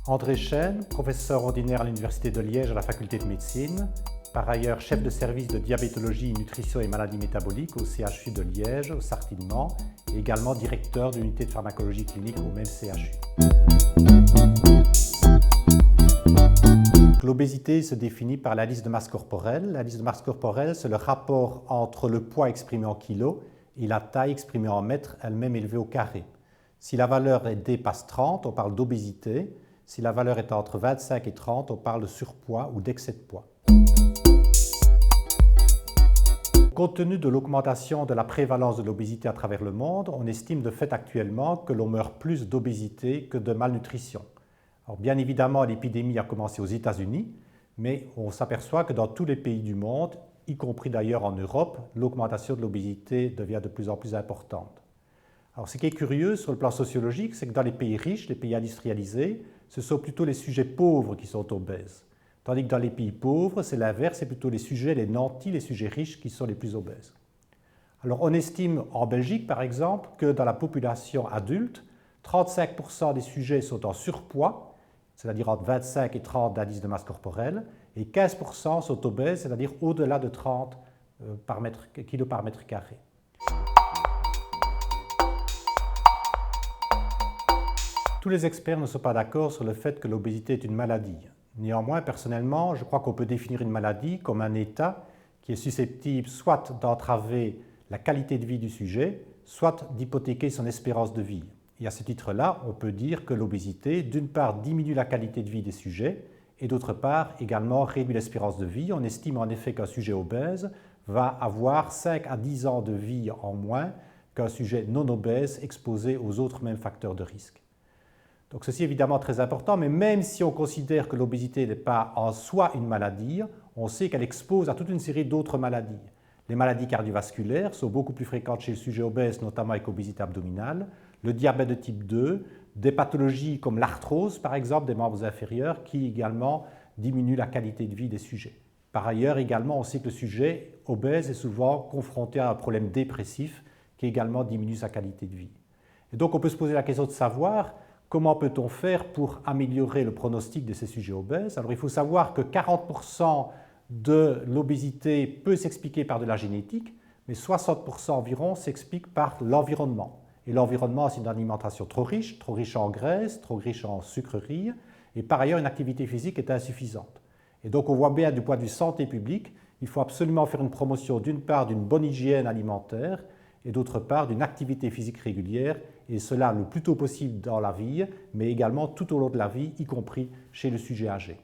André Chêne, professeur ordinaire à l'Université de Liège à la Faculté de médecine, par ailleurs chef de service de diabétologie, nutrition et maladies métaboliques au CHU de Liège, au Sarthe de Mans, et également directeur de l'unité de pharmacologie clinique au même CHU. L'obésité se définit par l'indice de masse corporelle. L'indice de masse corporelle, c'est le rapport entre le poids exprimé en kilos et la taille exprimée en mètres, elle-même élevée au carré. Si la valeur dépasse 30, on parle d'obésité. Si la valeur est entre 25 et 30, on parle de surpoids ou d'excès de poids. Compte tenu de l'augmentation de la prévalence de l'obésité à travers le monde, on estime de fait actuellement que l'on meurt plus d'obésité que de malnutrition. Alors bien évidemment, l'épidémie a commencé aux États-Unis, mais on s'aperçoit que dans tous les pays du monde, y compris d'ailleurs en Europe, l'augmentation de l'obésité devient de plus en plus importante. Alors ce qui est curieux sur le plan sociologique, c'est que dans les pays riches, les pays industrialisés, ce sont plutôt les sujets pauvres qui sont obèses. Tandis que dans les pays pauvres, c'est l'inverse, c'est plutôt les sujets, les nantis, les sujets riches qui sont les plus obèses. Alors on estime en Belgique, par exemple, que dans la population adulte, 35% des sujets sont en surpoids, c'est-à-dire entre 25 et 30 d'indice de masse corporelle, et 15% sont obèses, c'est-à-dire au-delà de 30 kg par mètre carré. Tous les experts ne sont pas d'accord sur le fait que l'obésité est une maladie. Néanmoins, personnellement, je crois qu'on peut définir une maladie comme un état qui est susceptible soit d'entraver la qualité de vie du sujet, soit d'hypothéquer son espérance de vie. Et à ce titre-là, on peut dire que l'obésité, d'une part, diminue la qualité de vie des sujets, et d'autre part, également réduit l'espérance de vie. On estime en effet qu'un sujet obèse va avoir 5 à 10 ans de vie en moins qu'un sujet non obèse exposé aux autres mêmes facteurs de risque. Donc ceci est évidemment très important, mais même si on considère que l'obésité n'est pas en soi une maladie, on sait qu'elle expose à toute une série d'autres maladies. Les maladies cardiovasculaires sont beaucoup plus fréquentes chez le sujet obèse, notamment avec obésité abdominale, le diabète de type 2, des pathologies comme l'arthrose, par exemple, des membres inférieurs, qui également diminuent la qualité de vie des sujets. Par ailleurs, également, on sait que le sujet obèse est souvent confronté à un problème dépressif qui également diminue sa qualité de vie. Et donc on peut se poser la question de savoir comment peut-on faire pour améliorer le pronostic de ces sujets obèses? Alors il faut savoir que 40% de l'obésité peut s'expliquer par de la génétique, mais 60% environ s'explique par l'environnement. Et l'environnement, c'est une alimentation trop riche en graisse, trop riche en sucreries, et par ailleurs une activité physique est insuffisante. Et donc on voit bien du point de vue santé publique, il faut absolument faire une promotion d'une part d'une bonne hygiène alimentaire, et d'autre part d'une activité physique régulière, et cela le plus tôt possible dans la vie, mais également tout au long de la vie, y compris chez le sujet âgé.